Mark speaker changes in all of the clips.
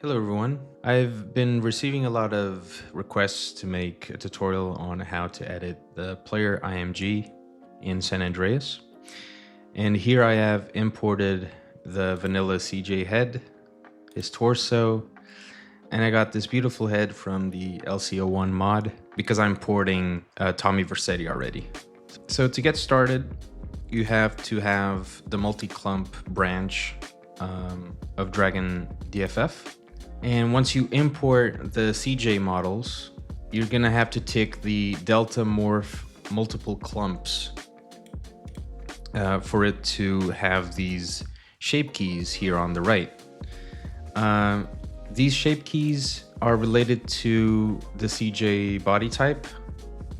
Speaker 1: Hello everyone. I've been receiving a lot of requests to make a tutorial on how to edit the player IMG in San Andreas. And here I have imported the vanilla CJ head, his torso, and I got this beautiful head from the LCO1 mod because I'm porting Tommy Vercetti already. So to get started, you have to have the multi-clump branch of Dragon DFF. And once you import the CJ models, you're gonna have to tick the delta morph multiple clumps for it to have these shape keys here on the right. These shape keys are related to the CJ body type.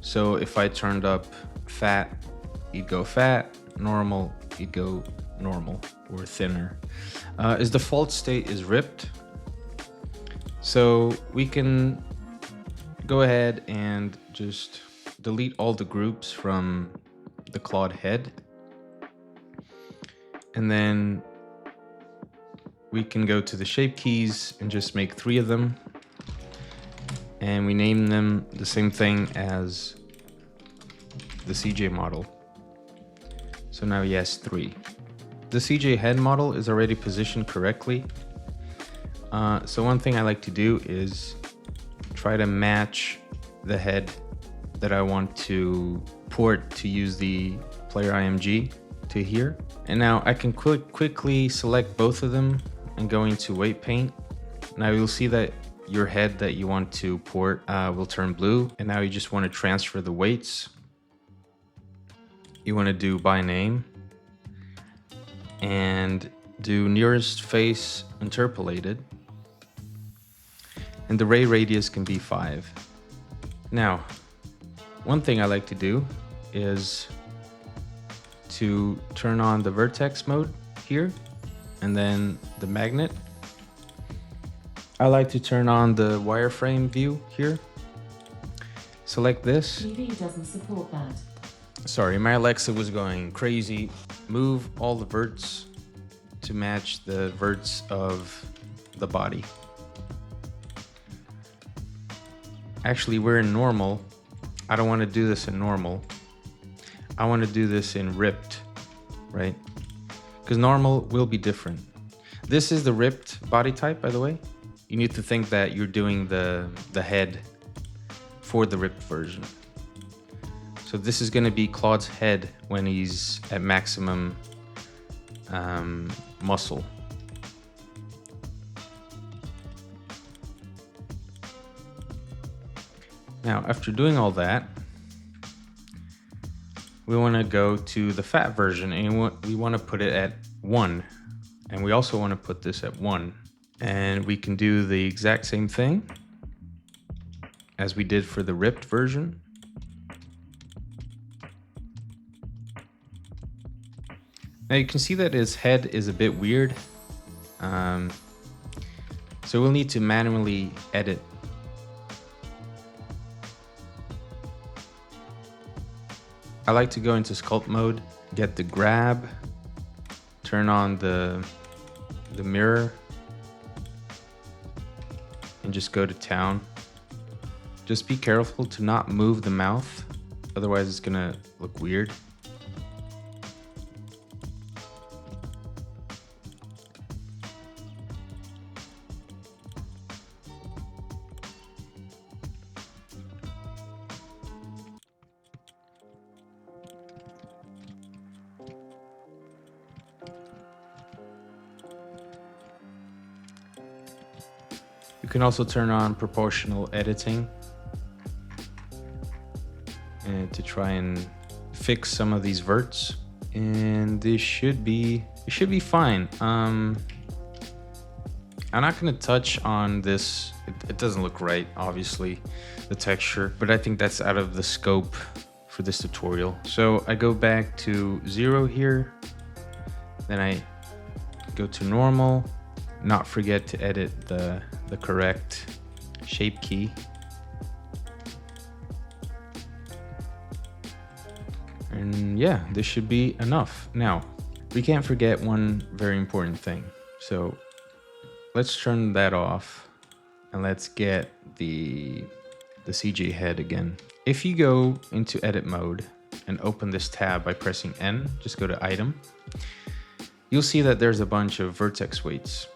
Speaker 1: So if I turned up fat, you'd go fat, normal, you'd go normal or thinner. His default state is ripped. So we can go ahead and just delete all the groups from the clawed head. And then we can go to the shape keys and just make 3 of them. And we name them the same thing as the CJ model. So now he has 3. The CJ head model is already positioned correctly. So one thing I like to do is try to match the head that I want to port to use the player IMG to here. And now I can quickly select both of them and go into weight paint. Now you'll see that your head that you want to port will turn blue. And now you just want to transfer the weights. You want to do by name and do nearest face interpolated. And the ray radius can be 5. Now, one thing I like to do is to turn on the vertex mode here and then the magnet. I like to turn on the wireframe view here. Select this.
Speaker 2: TV doesn't support that.
Speaker 1: Sorry, my Alexa was going crazy. Move all the verts to match the verts of the body. Actually, we're in normal. I don't want to do this in normal. I want to do this in ripped, right? Because normal will be different. This is the ripped body type, by the way. You need to think that you're doing the head for the ripped version. So this is going to be Claude's head when he's at maximum muscle. Now, after doing all that, we want to go to the fat version and we want to put it at 1. And we also want to put this at 1. And we can do the exact same thing as we did for the ripped version. Now you can see that his head is a bit weird. So we'll need to manually edit. I like to go into sculpt mode, get the grab, turn on the mirror, and just go to town. Just be careful to not move the mouth, otherwise it's gonna look weird. You can also turn on proportional editing and to try and fix some of these verts, and it should be fine. I'm not going to touch on this. It doesn't look right, obviously, the texture, but I think that's out of the scope for this tutorial. So I go back to 0 here, then I go to normal. Not forget to edit the correct shape key. And yeah, this should be enough. Now, we can't forget one very important thing. So let's turn that off and let's get the CJ head again. If you go into edit mode and open this tab by pressing N, just go to item, you'll see that there's a bunch of vertex weights.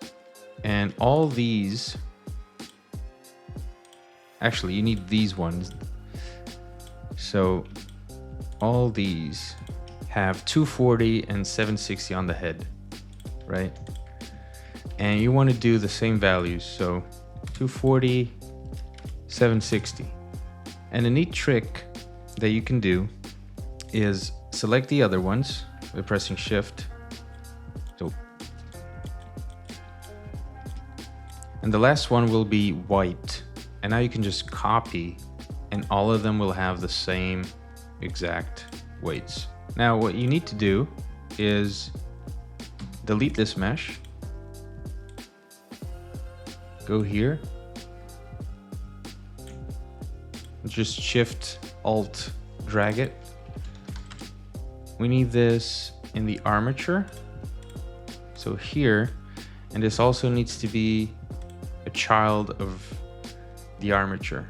Speaker 1: And all these, actually you need these ones. So all these have 240 and 760 on the head, right? And you want to do the same values, so 240, 760. And a neat trick that you can do is select the other ones by pressing shift. So, and the last one will be white. And now you can just copy, and all of them will have the same exact weights. Now what you need to do is delete this mesh, go here, just shift alt drag it. We need this in the armature, so here, and this also needs to be a child of the armature.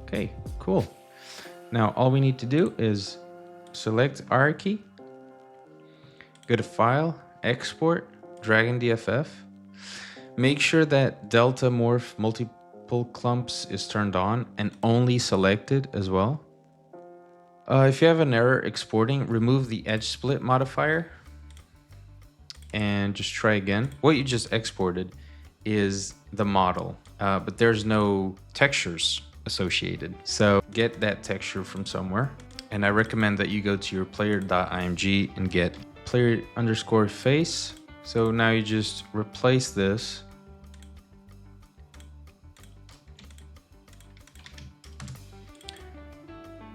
Speaker 1: Okay, cool. Now all we need to do is select R key, go to File, Export, drag in DFF. Make sure that Delta Morph Multiple Clumps is turned on and only selected as well. If you have an error exporting, remove the edge split modifier and just try again. What you just exported is the model, but there's no textures associated. So get that texture from somewhere. And I recommend that you go to your player.img and get player_face. So now you just replace this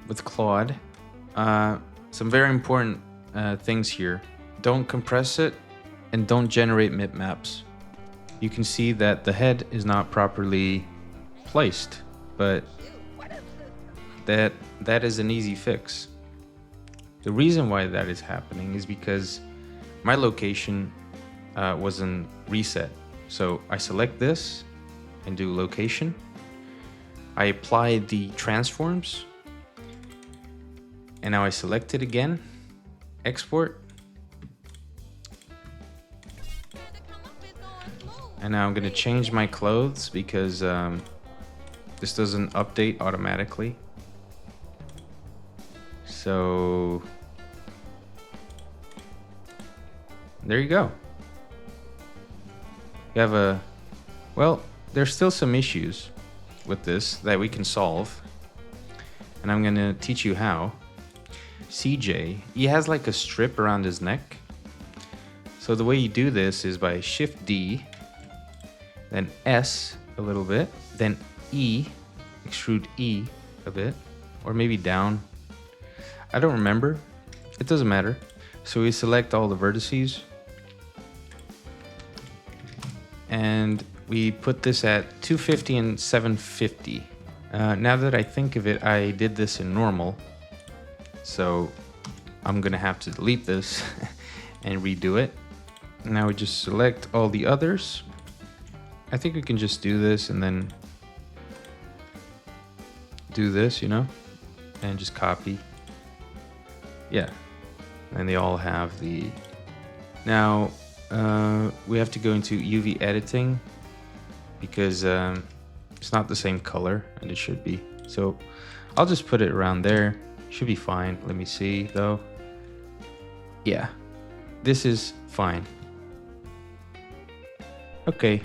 Speaker 1: with Claude. Some very important things here. Don't compress it and don't generate bitmaps. You can see that the head is not properly placed, but that is an easy fix. The reason why that is happening is because my location wasn't reset. So I select this and do location. I apply the transforms, and now I select it again, export. And now I'm gonna change my clothes because this doesn't update automatically. So there you go. You have well, there's still some issues with this that we can solve, and I'm gonna teach you how. CJ, he has like a strip around his neck. So the way you do this is by Shift D, then S a little bit, then E, extrude E a bit, or maybe down. I don't remember. It doesn't matter. So we select all the vertices, and we put this at 250 and 750. Now that I think of it, I did this in normal, so I'm gonna have to delete this and redo it. Now we just select all the others. I think we can just do this and then do this, you know, and just copy. Yeah, and they all have the... Now, we have to go into UV editing because it's not the same color, and it should be. So I'll just put it around there. Should be fine. Let me see, though. Yeah, this is fine. Okay,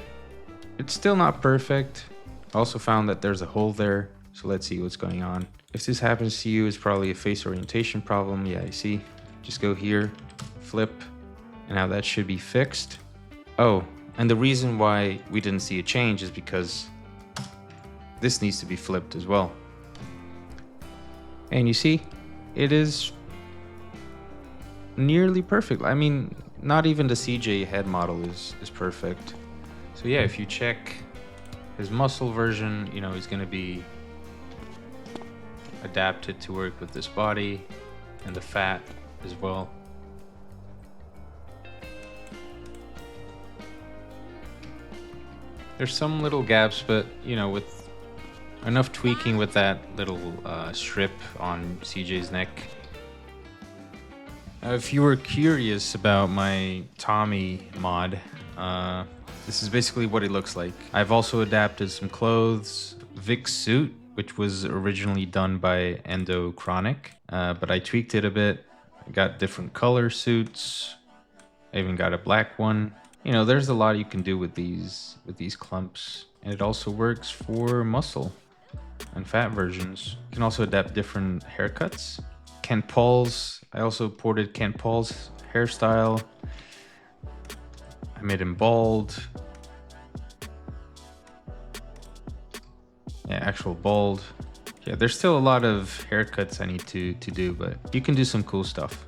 Speaker 1: it's still not perfect. I also found that there's a hole there, so let's see what's going on. If this happens to you, it's probably a face orientation problem. Yeah, I see. Just go here, flip, and now that should be fixed. Oh, and the reason why we didn't see a change is because this needs to be flipped as well. And you see, it is nearly perfect. I mean, not even the CJ head model is perfect. So yeah, if you check his muscle version, you know, he's gonna be adapted to work with this body and the fat as well. There's some little gaps, but you know, with enough tweaking with that little strip on CJ's neck. If you were curious about my Tommy mod, this is basically what it looks like. I've also adapted some clothes. Vic's suit, which was originally done by Endo Chronic, but I tweaked it a bit. I got different color suits. I even got a black one. You know, there's a lot you can do with these clumps, and it also works for muscle and fat versions. You can also adapt different haircuts. Kent Paul's, I also ported Kent Paul's hairstyle. I made him bald. Yeah, actual bald. Yeah, there's still a lot of haircuts I need to do, but you can do some cool stuff.